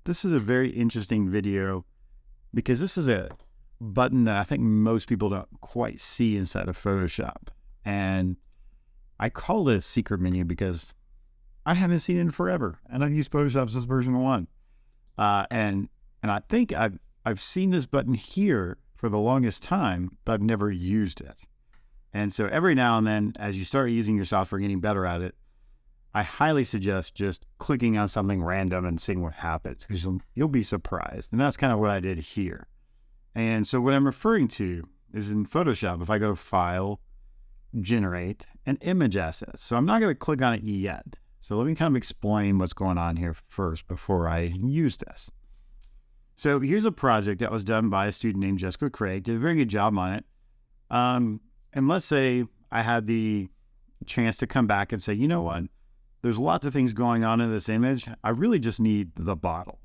this is a very interesting video because this is a button that I think most people don't quite see inside of Photoshop. And I call this secret menu because I haven't seen it in forever, and I've used Photoshop since version 1. And I think I've seen this button here for the longest time, but I've never used it. And so every now and then, as you start using your software, getting better at it, I highly suggest just clicking on something random and seeing what happens, because you'll be surprised. And that's kind of what I did here. And so what I'm referring to is in Photoshop, if I go to File, Generate, and Image Assets. So I'm not going to click on it yet. So let me kind of explain what's going on here first before I use this. So here's a project that was done by a student named Jessica Craig. Did a very good job on it. And let's say I had the chance to come back and say, you know what? There's lots of things going on in this image. I really just need the bottle.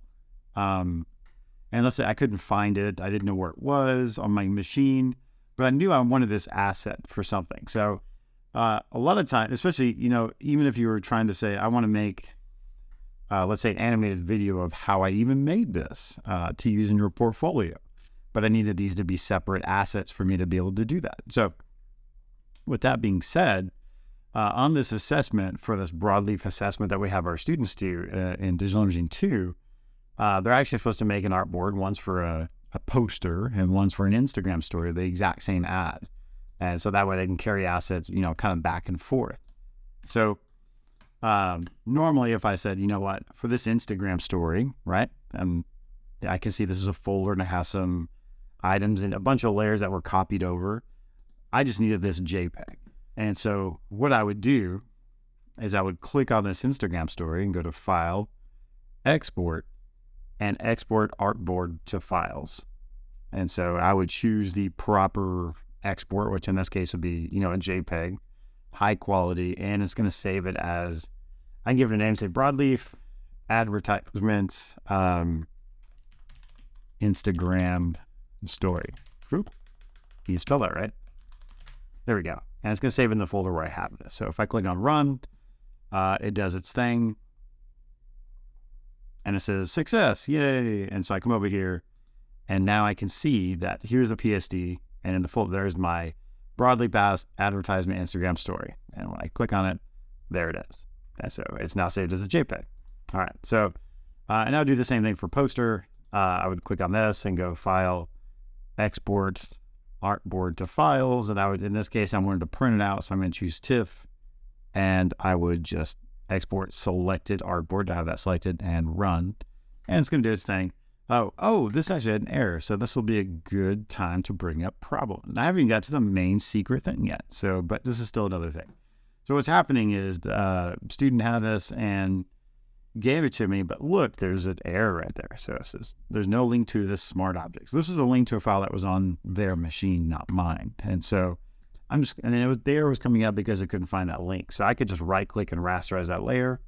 And let's say I couldn't find it. I didn't know where it was on my machine, but I knew I wanted this asset for something. So a lot of times, especially, even if you were trying to say, I want to make, let's say, an animated video of how I even made this to use in your portfolio, but I needed these to be separate assets for me to be able to do that. So with that being said, on this assessment, for this broadleaf assessment that we have our students do in Digital Imaging 2, they're actually supposed to make an artboard, one's for a poster and one's for an Instagram story, the exact same ad. And so that way they can carry assets, kind of back and forth. So normally if I said, you know what, for this Instagram story, right, I can see this is a folder and it has some items and a bunch of layers that were copied over. I just needed this JPEG. And so what I would do is I would click on this Instagram story and go to File, Export, and Export Artboard to Files. And so I would choose the proper export, which in this case would be, a JPEG, high quality, and it's going to save it as, I can give it a name, say broadleaf, advertisement, Instagram story. Oop. You spell that right. There we go. And it's going to save in the folder where I have this. So if I click on Run, it does its thing. And it says, success, yay. And so I come over here, and now I can see that here's the PSD, and in the folder, there's my broadly passed advertisement Instagram story. And when I click on it, there it is. And so it's now saved as a JPEG. All right. So, and I would do the same thing for poster. I would click on this and go File, Export, Artboard to Files. And I would, in this case, I wanted to print it out. So I'm going to choose TIFF, and I would just export selected artboard to have that selected and run. And it's going to do its thing. Oh, this actually had an error. So this will be a good time to bring up problem. And I haven't even got to the main secret thing yet. So, but this is still another thing. So what's happening is the student had this and gave it to me, but look, there's an error right there. So it says, there's no link to this smart object. So this is a link to a file that was on their machine, not mine. And so and then the error was coming up because it couldn't find that link. So I could just right click and rasterize that layer.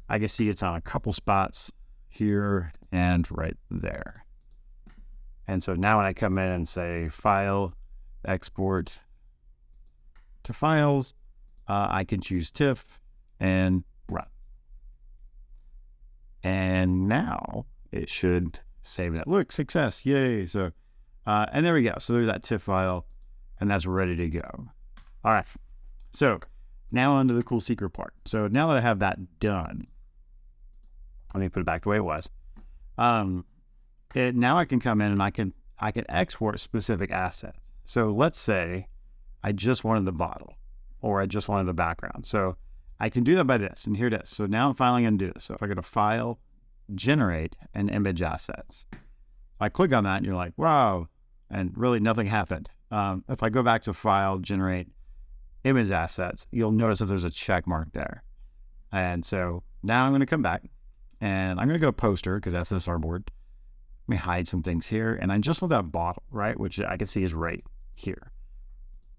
I can see it's on a couple spots here and right there. And so now when I come in and say File, Export to Files, I can choose TIFF and run. And now it should save it. Look, success, yay. So, and there we go. So there's that TIFF file, and that's ready to go. All right. So now on to the cool secret part. So now that I have that done, let me put it back the way it was. Now I can come in and I can export specific assets. So let's say I just wanted the bottle, or I just wanted the background. So I can do that by this, and here it is. So now I'm finally going to do this. So if I go to File, Generate, and Image Assets, I click on that, and you're like, wow, and really nothing happened. If I go back to File, Generate, Image Assets, you'll notice that there's a check mark there. And so now I'm going to come back, and I'm going to go Poster, because that's this artboard. Let me hide some things here, and I just want that bottle, right, which I can see is right here.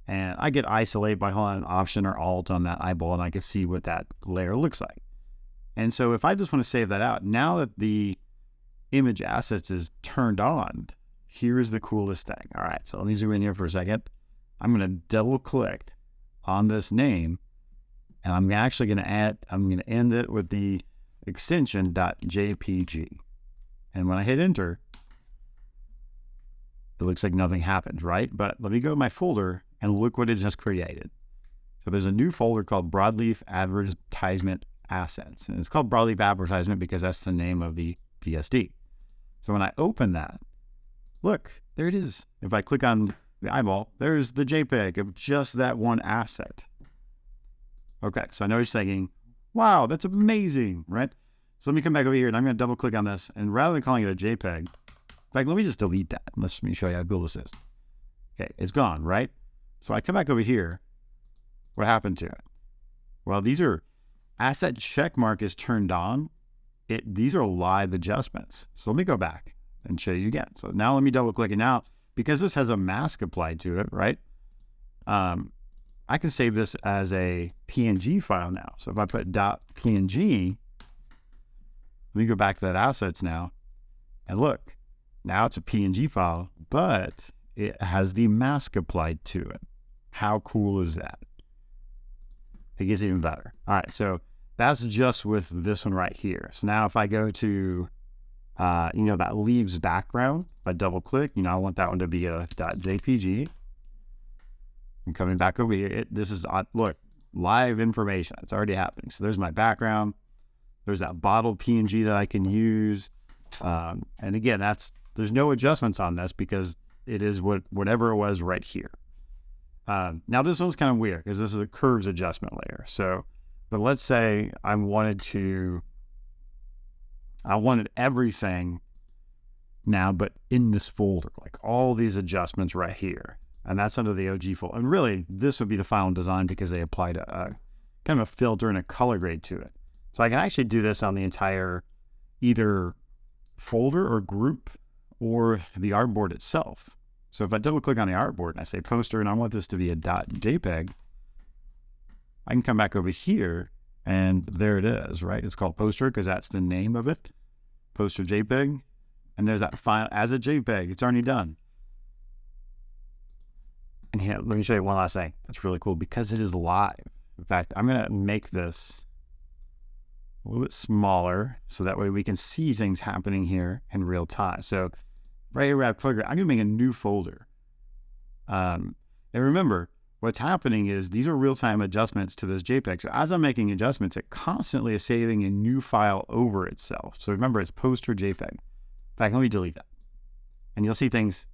And I get Isolate by holding an Option or Alt on that eyeball, and I can see what that layer looks like. And so if I just want to save that out, now that the Image Assets is turned on, here's the coolest thing. All right, so let me zoom in here for a second. I'm going to double click on this name, and I'm actually going to end it with the extension .jpg. And when I hit enter, it looks like nothing happened, right? But let me go to my folder and look what it just created. So there's a new folder called Broadleaf Advertisement Assets. And it's called Broadleaf Advertisement because that's the name of the PSD. So when I open that, look, there it is. If I click on the eyeball, there's the JPEG of just that one asset. Okay, so I know you're thinking, wow, that's amazing, right? So let me come back over here and I'm going to double click on this. And rather than calling it a JPEG, in fact, let me just delete that. Let me show you how cool this is. Okay, it's gone, right? So I come back over here. What happened to it? Well, these are asset check mark is turned on. These are live adjustments. So let me go back and show you again. So now let me double click it now because this has a mask applied to it, right? I can save this as a PNG file now. So if I put .png, let me go back to that assets now and look, now it's a PNG file, but it has the mask applied to it. How cool is that? It gets even better. All right, so that's just with this one right here. So now if I go to, that leaves background, if I double click, I want that one to be a .jpg. I'm coming back over here. This is, look, live information. It's already happening. So there's my background. There's that bottle PNG that I can use. And again, there's no adjustments on this because it is whatever it was right here. Now this one's kind of weird because this is a curves adjustment layer. So, but let's say I wanted everything now, but in this folder, like all these adjustments right here. And that's under the OG folder. And really, this would be the final design because they applied a kind of a filter and a color grade to it. So I can actually do this on the entire either folder or group or the artboard itself. So if I double click on the artboard and I say poster and I want this to be a .jpeg, I can come back over here and there it is, right? It's called poster because that's the name of it, poster JPEG. And there's that file as a JPEG. It's already done. And here, let me show you one last thing. That's really cool because it is live. In fact, I'm going to make this a little bit smaller so that way we can see things happening here in real time. So right here we have clicker. I'm going to make a new folder. And remember, what's happening is these are real-time adjustments to this JPEG. So as I'm making adjustments, it constantly is saving a new file over itself. So remember, it's poster JPEG. In fact, let me delete that. And you'll see things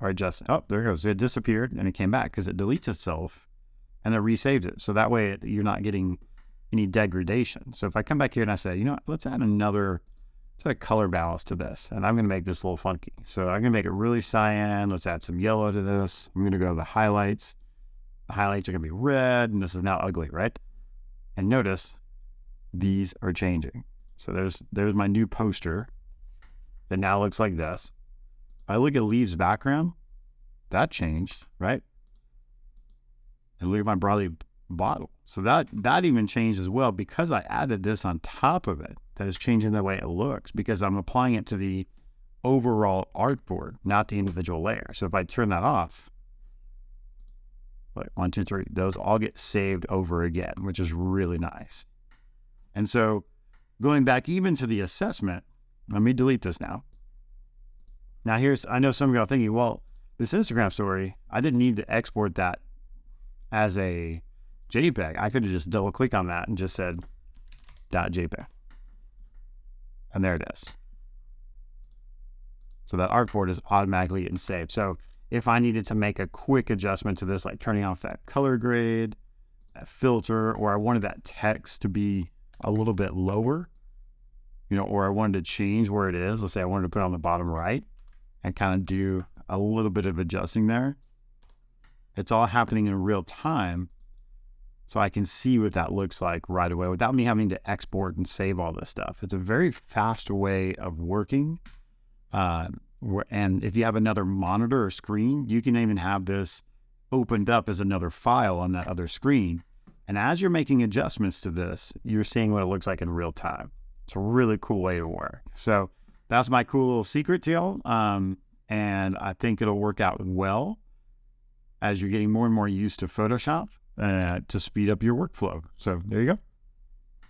are adjusting. Oh, there it goes. It disappeared and it came back because it deletes itself and then resaves it. So that way you're not getting any degradation. So if I come back here and I say, let's add a color balance to this. And I'm going to make this a little funky. So I'm going to make it really cyan. Let's add some yellow to this. I'm going to go to the highlights. The highlights are going to be red and this is now ugly, right? And notice these are changing. So there's my new poster that now looks like this. I look at leaves background, that changed, right? And look at my broadleaf bottle. So that even changed as well because I added this on top of it. That is changing the way it looks because I'm applying it to the overall artboard, not the individual layer. So if I turn that off, like 1, 2, 3, those all get saved over again, which is really nice. And so going back even to the assessment, let me delete this now. Now I know some of y'all are thinking, well, this Instagram story, I didn't need to export that as a JPEG. I could have just double clicked on that and just said .jpeg. And there it is. So that artboard is automatically getting saved. So if I needed to make a quick adjustment to this, like turning off that color grade, that filter, or I wanted that text to be a little bit lower, or I wanted to change where it is. Let's say I wanted to put it on the bottom right and kind of do a little bit of adjusting there. It's all happening in real time. So I can see what that looks like right away without me having to export and save all this stuff. It's a very fast way of working. And if you have another monitor or screen, you can even have this opened up as another file on that other screen. And as you're making adjustments to this, you're seeing what it looks like in real time. It's a really cool way to work. So that's my cool little secret to y'all. And I think it'll work out well as you're getting more and more used to Photoshop to speed up your workflow. So there you go.